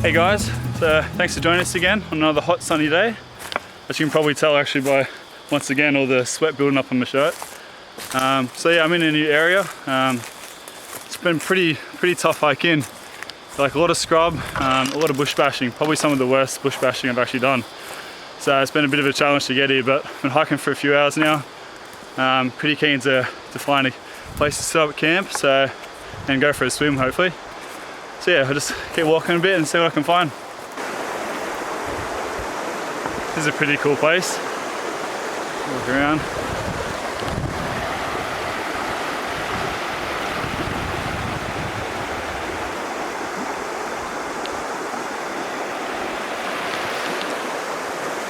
Hey guys, so thanks for joining us again on another hot sunny day. As you can probably tell actually by, once again, all the sweat building up on my shirt. So yeah, I'm in a new area. It's been pretty tough hike in. Like a lot of scrub, a lot of bush bashing, probably some of the worst bush bashing I've actually done. So it's been a bit of a challenge to get here, but I've been hiking for a few hours now. Pretty keen to find a place to set up camp and go for a swim hopefully. So yeah, I'll just keep walking a bit and see what I can find. This is a pretty cool place. Walk around.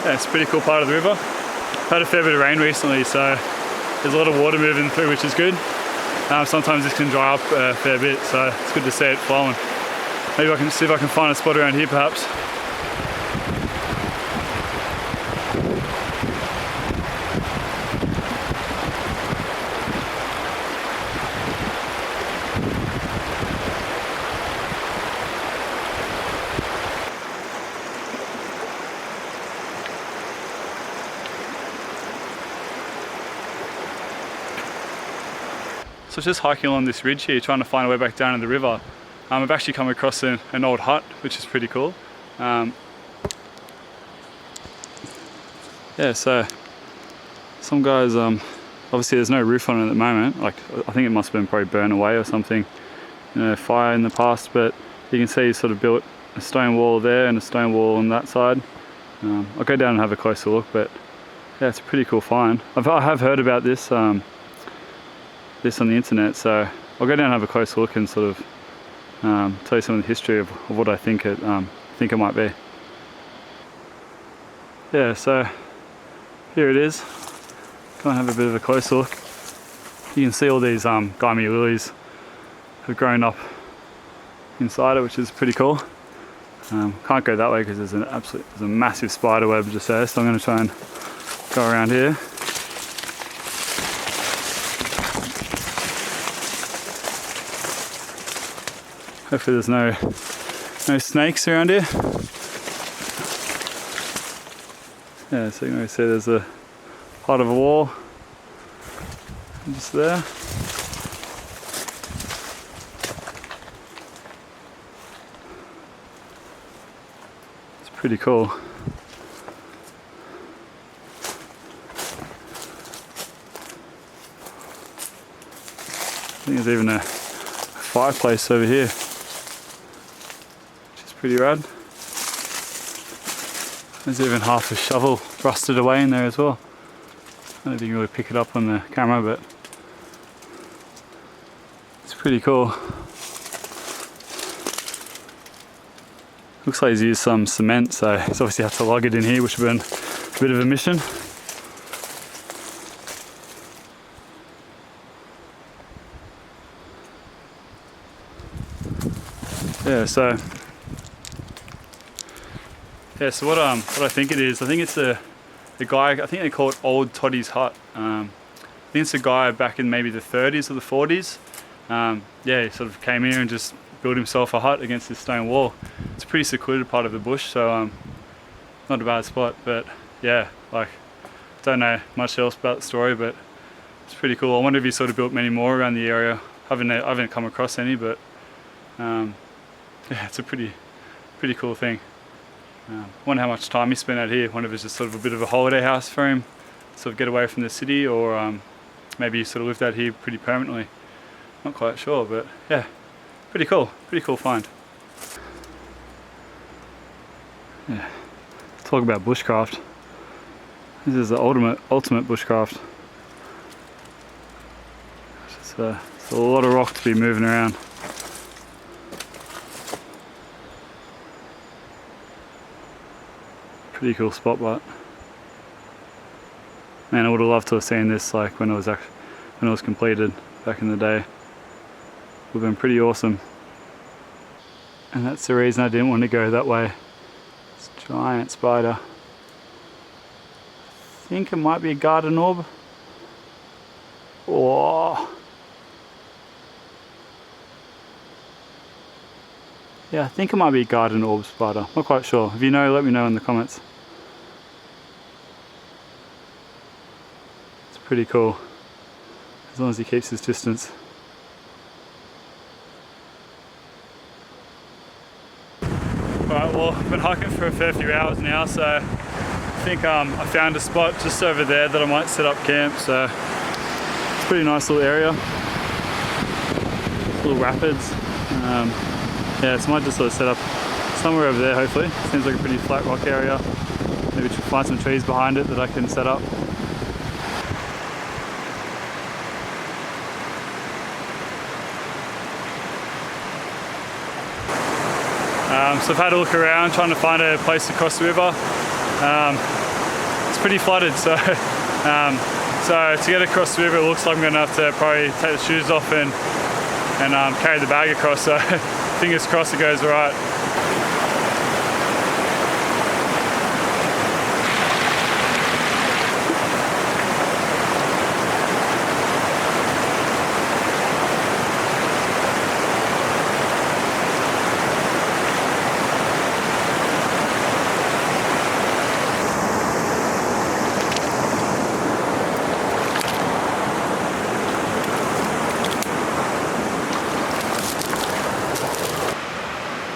Yeah, it's a pretty cool part of the river. Had a fair bit of rain recently, so there's a lot of water moving through, which is good. Sometimes this can dry up a fair bit, so it's good to see it flowing. Maybe I can see if I can find a spot around here perhaps. So just hiking along this ridge here, trying to find a way back down in the river. I've actually come across an old hut, which is pretty cool. Yeah, so some guys, obviously there's no roof on it at the moment. Like I think it must have been probably burned away or something, fire in the past. But you can see he sort of built a stone wall there and a stone wall on that side. I'll go down and have a closer look, but yeah, it's a pretty cool find. I have heard about this on the internet, so I'll go down and have a close look and sort of tell you some of the history of what I think it might be. Yeah, so here it is. Go and have a bit of a close look. You can see all these gymea lilies have grown up inside it, which is pretty cool. Can't go that way because there's a massive spider web just there, so I'm going to try and go around here. Hopefully there's no snakes around here. Yeah, so you can see there's a part of a wall just there. It's pretty cool. I think there's even a fireplace over here. Pretty rad. There's even half a shovel rusted away in there as well. I don't know if you can really pick it up on the camera, but it's pretty cool. Looks like he's used some cement, so he's obviously had to lug it in here, which would have been a bit of a mission. Yeah, so what I think it is, I think it's a guy, I think they call it Old Toddy's Hut. I think it's a guy back in maybe the 30s or the 40s. Yeah, he sort of came here and just built himself a hut against this stone wall. It's a pretty secluded part of the bush, so not a bad spot. But yeah, like don't know much else about the story, but it's pretty cool. I wonder if he sort of built many more around the area. I haven't come across any, but yeah, it's a pretty cool thing. Wonder how much time he spent out here. Wonder if it's just sort of a bit of a holiday house for him, sort of get away from the city, or maybe he sort of lived out here pretty permanently. Not quite sure, but yeah, pretty cool find. Yeah, talk about bushcraft. This is the ultimate bushcraft. It's a lot of rock to be moving around. Pretty cool spot, but man, I would have loved to have seen this like when it was completed back in the day. Would have been pretty awesome. And that's the reason I didn't want to go that way. It's a giant spider. I think it might be a garden orb. Oh, 'Whoa. Yeah, I think it might be a garden orb spider. Not quite sure. If you know, let me know in the comments. It's pretty cool, as long as he keeps his distance. Alright, well, I've been hiking for a fair few hours now, so I think I found a spot just over there that I might set up camp. So it's a pretty nice little area, little rapids. Yeah, so I might just sort of set up somewhere over there, hopefully. Seems like a pretty flat rock area. Maybe find some trees behind it that I can set up. So I've had a look around trying to find a place to cross the river. It's pretty flooded, so so to get across the river it looks like I'm going to have to probably take the shoes off and carry the bag across, so fingers crossed it goes alright.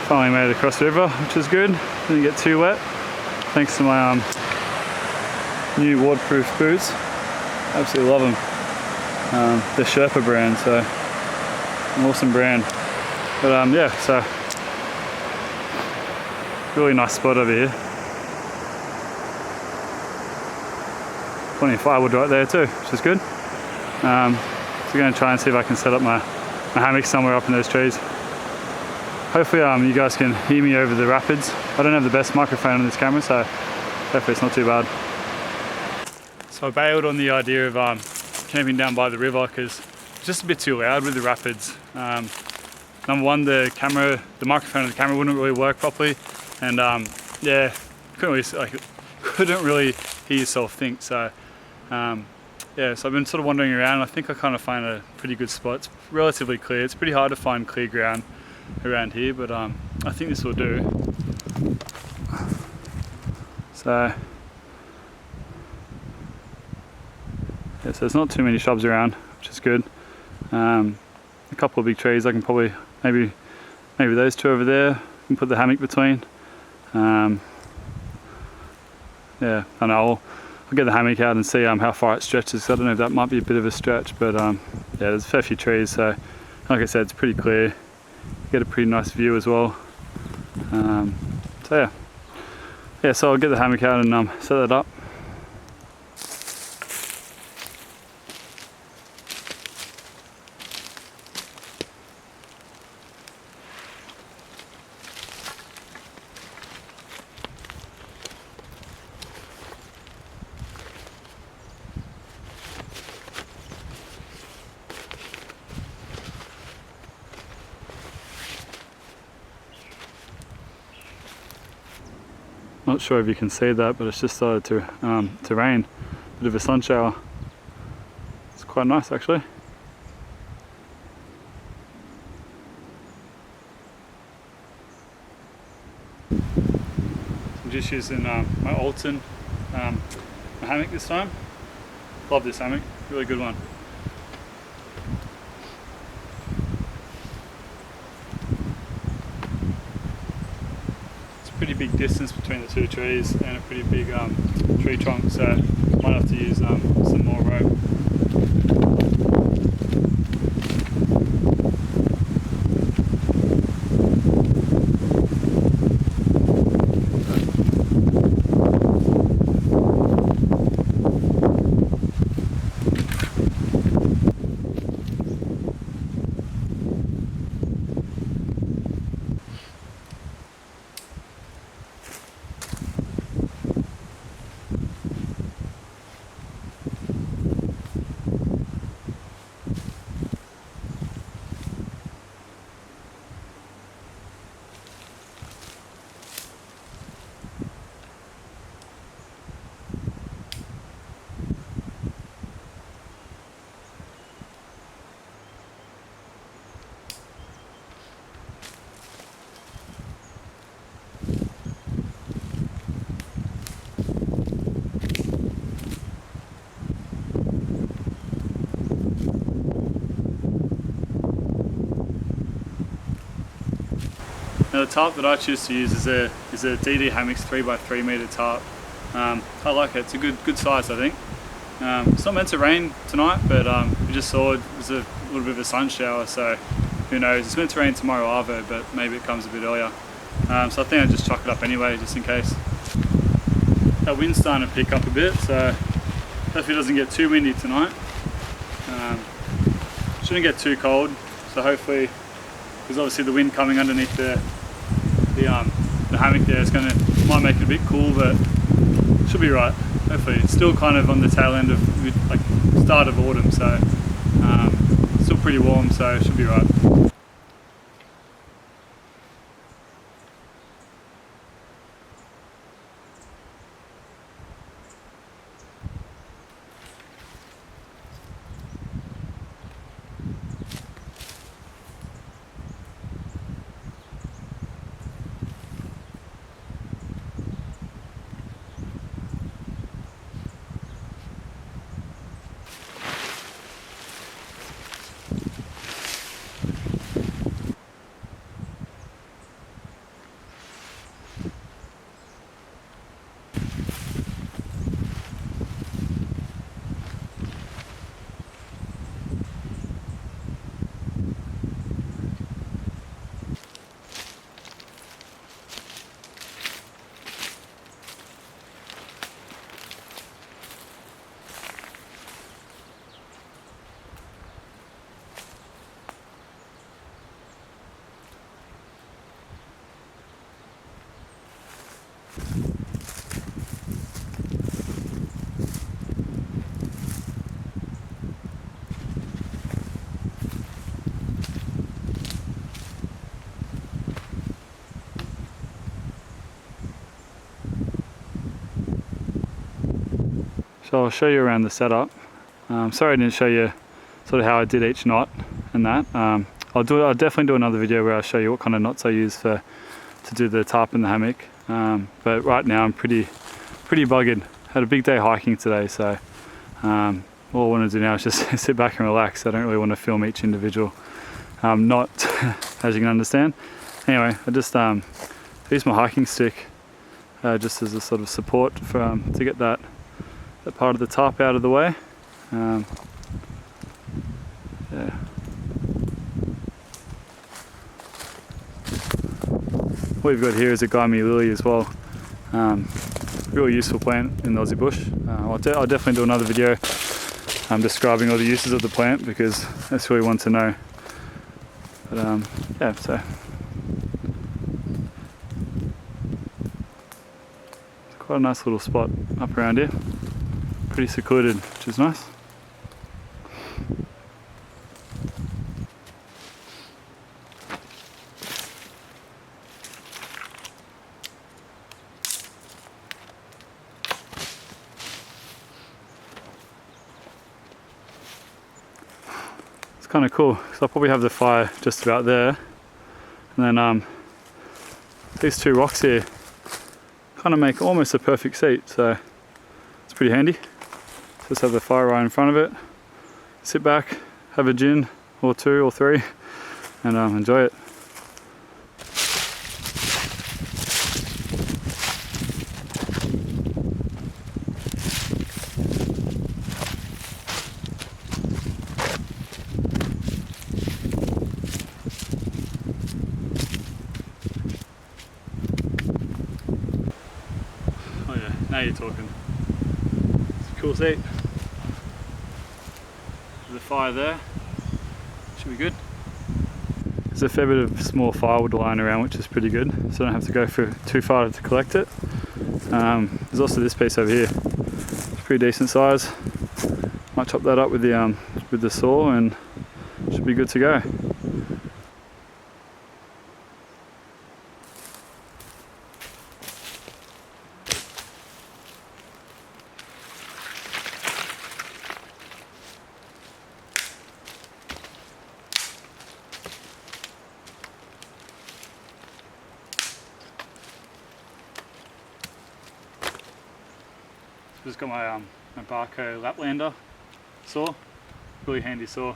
Finally made it across the river, which is good. Didn't get too wet, thanks to my new waterproof boots. Absolutely love them. The Sherpa brand, so an awesome brand. But yeah, so really nice spot over here. Plenty of firewood right there too, which is good. So I'm going to try and see if I can set up my hammock somewhere up in those trees. Hopefully you guys can hear me over the rapids. I don't have the best microphone on this camera, so hopefully it's not too bad. So I bailed on the idea of camping down by the river because it's just a bit too loud with the rapids. Number one, the microphone of the camera wouldn't really work properly, and yeah, couldn't really hear yourself think. So yeah, so I've been sort of wandering around. And I think I kind of find a pretty good spot. It's relatively clear. It's pretty hard to find clear ground around here, but I think this will do. So yeah, so there's not too many shrubs around, which is good. A couple of big trees. I can probably maybe those two over there. I can put the hammock between. Yeah, and I'll get the hammock out and see how far it stretches. I don't know if that might be a bit of a stretch, but yeah, there's a fair few trees. So like I said, it's pretty clear. Get a pretty nice view as well. So yeah, so I'll get the hammock out and set that up. Not sure if you can see that, but it's just started to rain. Bit of a sun shower. It's quite nice actually. I'm just using my Alton hammock this time. Love this hammock, really good one. Pretty big distance between the two trees and a pretty big tree trunk, so might have to use some more rope. Now the tarp that I choose to use is a DD Hammocks 3x3 meter tarp. I like it. It's a good size, I think. It's not meant to rain tonight, but we just saw it was a little bit of a sun shower, so who knows. It's meant to rain tomorrow arvo, but maybe it comes a bit earlier. So I think I'll just chuck it up anyway, just in case. That wind's starting to pick up a bit, so hopefully it doesn't get too windy tonight. Shouldn't get too cold, so hopefully, because obviously the wind coming underneath the hammock there might make it a bit cool, but should be right. Hopefully it's still kind of on the tail end of like start of autumn, so still pretty warm, so it should be right. So I'll show you around the setup. Sorry I didn't show you sort of how I did each knot and that. I'll definitely do another video where I'll show you what kind of knots I use to do the tarp and the hammock. But right now I'm pretty buggered. Had a big day hiking today, so all I want to do now is just sit back and relax. I don't really want to film each individual knot, as you can understand. Anyway, I just used my hiking stick just as a sort of support for to get that part of the tarp out of the way. Yeah. What we've got here is a Gaimi lily as well. Really useful plant in the Aussie bush. I'll definitely do another video describing all the uses of the plant, because that's really one to know. But yeah, so it's quite a nice little spot up around here. Pretty secluded, which is nice. It's kind of cool because I'll probably have the fire just about there, and then these two rocks here kind of make almost a perfect seat, so it's pretty handy. Just have the fire right in front of it, sit back, have a gin or two or three, and enjoy it. Oh yeah, now you're talking. It's a cool seat. The fire there should be good. There's a fair bit of small firewood lying around, which is pretty good, so I don't have to go too far to collect it. There's also this piece over here. It's pretty decent size. Might chop that up with the saw and should be good to go. Just got my Barco Laplander saw, really handy saw.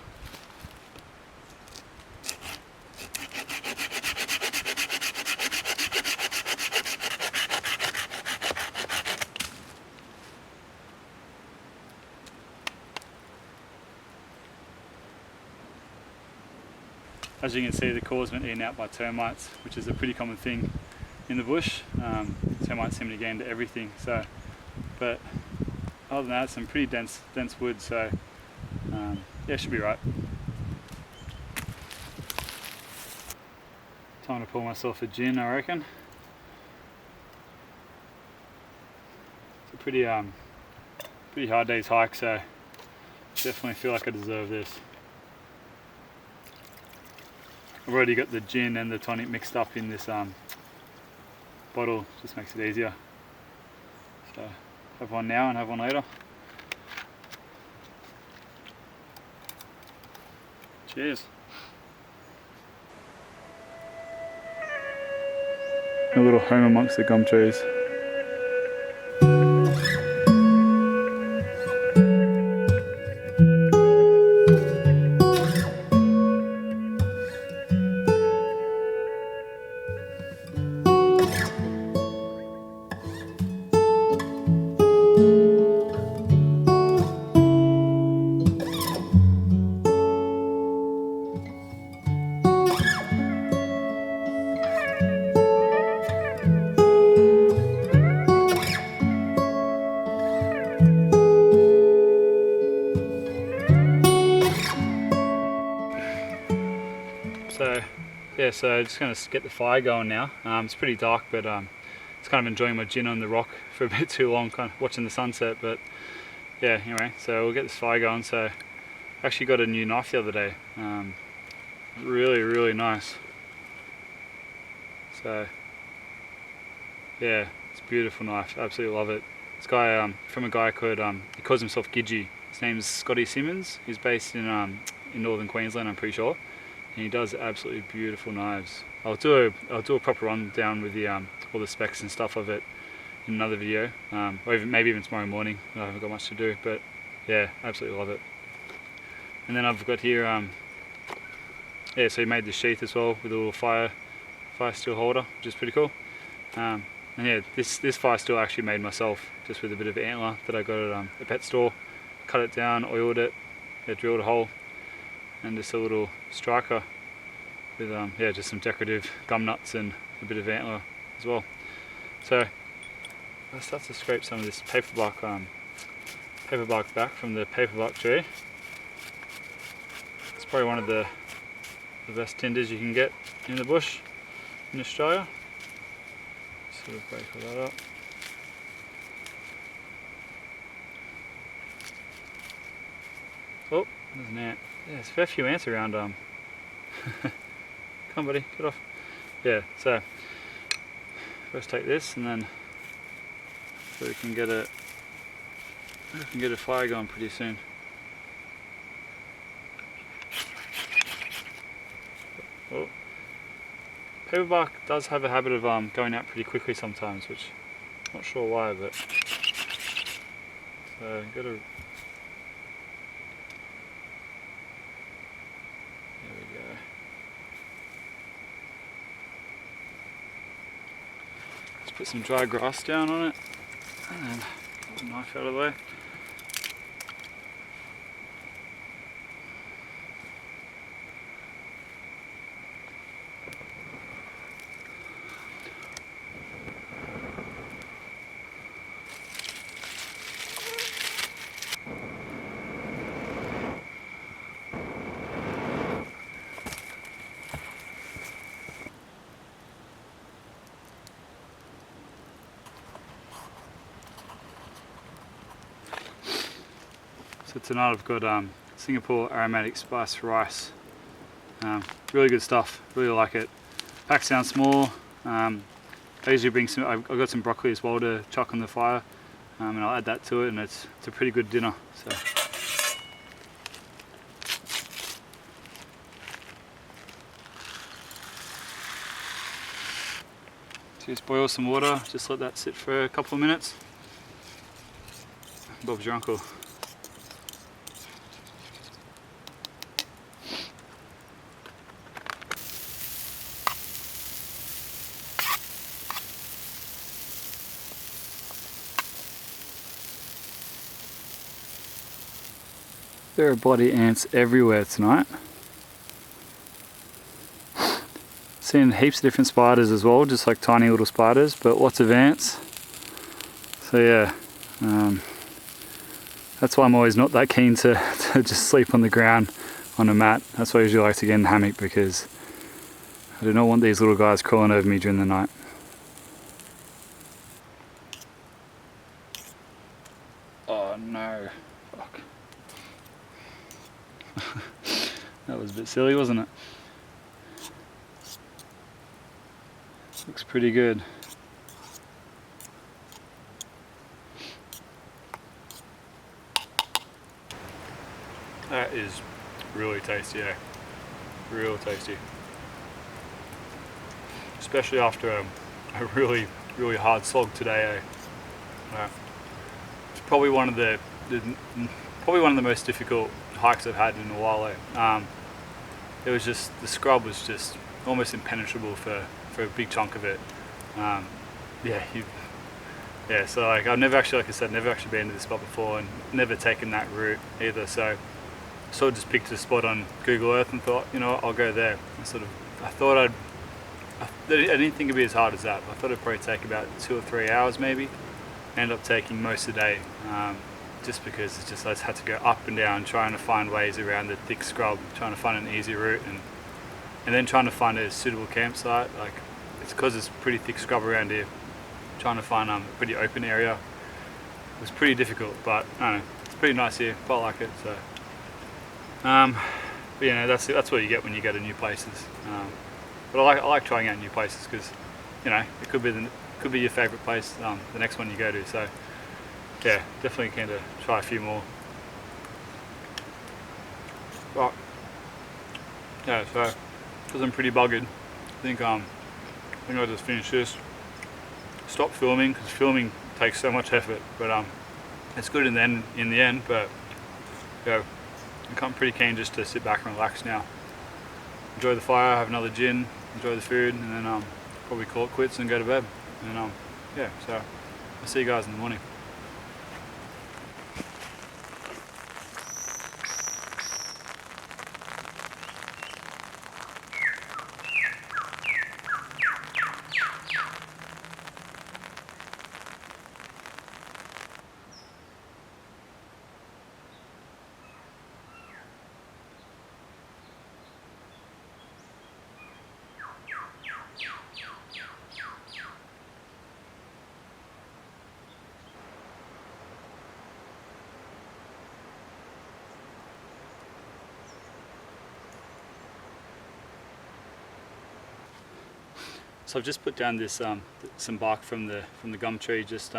as you can see, the core's been eaten out by termites, which is a pretty common thing in the bush. Termites seem to get into everything. So, but other than that, some pretty dense wood. So yeah, should be right. Time to pour myself a gin, I reckon. It's a pretty hard day's hike, so definitely feel like I deserve this. I've already got the gin and the tonic mixed up in this bottle, just makes it easier. So have one now and have one later. Cheers. A little home amongst the gum trees. So yeah, so just going to get the fire going now. It's pretty dark, but it's kind of enjoying my gin on the rock for a bit too long, kind of watching the sunset. But yeah, anyway, so we'll get this fire going. So I actually got a new knife the other day. Really nice. So yeah, it's a beautiful knife. Absolutely love it. This guy from a guy called he calls himself Gidgee. His name's Scotty Simmons. He's based in northern Queensland, I'm pretty sure. And he does absolutely beautiful knives. I'll do a proper rundown with the all the specs and stuff of it in another video, or even, maybe even tomorrow morning. I haven't got much to do, but yeah, absolutely love it. And then I've got here, yeah, so he made the sheath as well with a little fire steel holder, which is pretty cool. And yeah, this fire steel I actually made myself, just with a bit of antler that I got at a pet store. Cut it down, oiled it, drilled a hole, and just a little striker with yeah, just some decorative gum nuts and a bit of antler as well. So I'll start to scrape some of this paper bark back from the paper bark tree. It's probably one of the best tinders you can get in the bush in Australia. Sort of break all that up. Oh, there's an ant. Yeah, there's a fair few ants around. Come on, buddy, get off. Yeah, so first take this, and then so we can get a fire going pretty soon. Oh. Paper bark does have a habit of going out pretty quickly sometimes, which I'm not sure why, but so gotta. Put some dry grass down on it, and then get the knife out of the way. So tonight I've got Singapore aromatic spice rice. Really good stuff, really like it. Pack sounds small. I usually bring some, I've got some broccoli as well to chuck on the fire, and I'll add that to it, and it's a pretty good dinner. So. Just boil some water, just let that sit for a couple of minutes. Bob's your uncle. There are bloody ants everywhere tonight. Seen heaps of different spiders as well, just like tiny little spiders, but lots of ants. So yeah, that's why I'm always not that keen to just sleep on the ground on a mat. That's why I usually like to get in a hammock, because I do not want these little guys crawling over me during the night. Oh no, fuck. That was a bit silly, wasn't it? Looks pretty good. That is really tasty, eh? Real tasty. Especially after a really hard slog today, eh? It's probably one of the most difficult hikes I've had in a while, eh? It was just, the scrub was just almost impenetrable for a big chunk of it. So like I've never actually, like I said, never actually been to this spot before and never taken that route either. So I sort of just picked a spot on Google Earth and thought, you know what, I'll go there. I didn't think it'd be as hard as that. I thought it'd probably take about 2 or 3 hours maybe. Ended up taking most of the day, just because it's just, I just had to go up and down trying to find ways around the thick scrub, trying to find an easy route, and then trying to find a suitable campsite. Like, it's because it's pretty thick scrub around here, trying to find a pretty open area. It was pretty difficult, but I don't know, it's pretty nice here, quite like it. So but you know, that's what you get when you go to new places. But I like trying out new places, because you know, it could be your favourite place, the next one you go to. So yeah, definitely keen to try a few more. But yeah, so because I'm pretty buggered, I think I'll just finish this. Stop filming, because filming takes so much effort, but it's good in the end. But yeah, I'm pretty keen just to sit back and relax now. Enjoy the fire, have another gin, enjoy the food, and then probably call it quits and go to bed. And yeah, so I'll see you guys in the morning. So I've just put down this some bark from the gum tree, just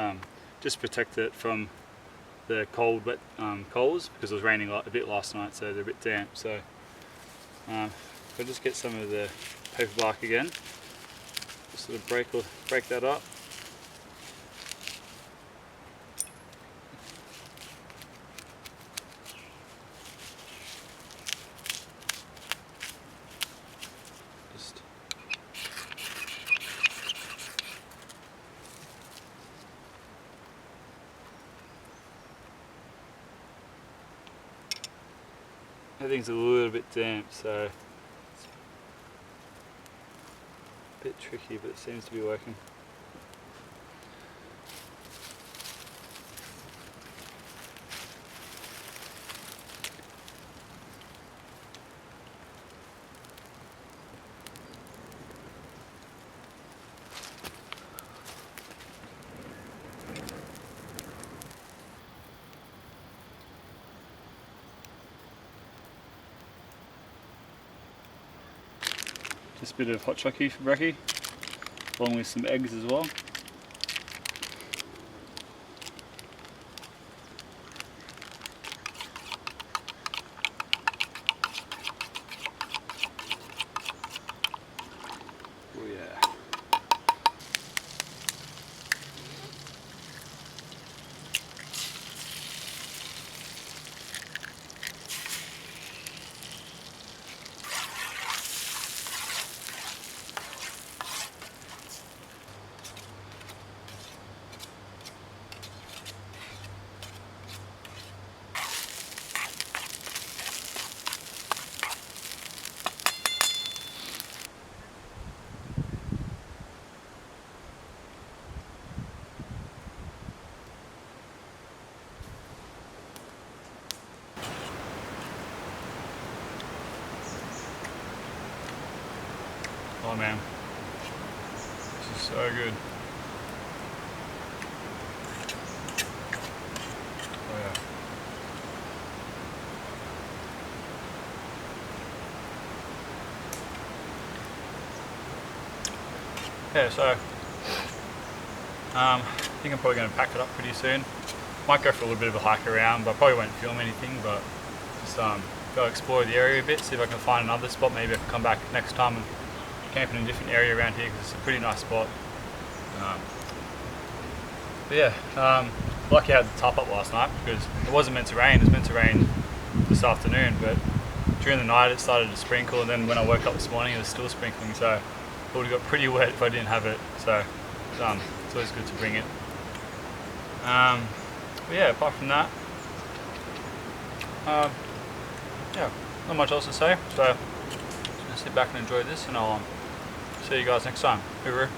protect it from the cold, wet coals, because it was raining a bit last night, so they're a bit damp. So I'll just get some of the paper bark again, just sort of break that up. Everything's a little bit damp, so it's a bit tricky, but it seems to be working. Just a bit of hot chocolate for brekkie, along with some eggs as well. Oh yeah. Oh man, this is so good. Oh yeah. Yeah, so I think I'm probably going to pack it up pretty soon. Might go for a little bit of a hike around, but I probably won't film anything, but just go explore the area a bit, see if I can find another spot. Maybe I can come back next time and camp in a different area around here because it's a pretty nice spot. But yeah, lucky I had the top up last night because it wasn't meant to rain. It was meant to rain this afternoon, but during the night it started to sprinkle, and then when I woke up this morning it was still sprinkling, so it would have got pretty wet if I didn't have it. So it's always good to bring it. But yeah, apart from that, yeah, not much else to say. So just gonna sit back and enjoy this, and I'll see you guys next time. Hooroo.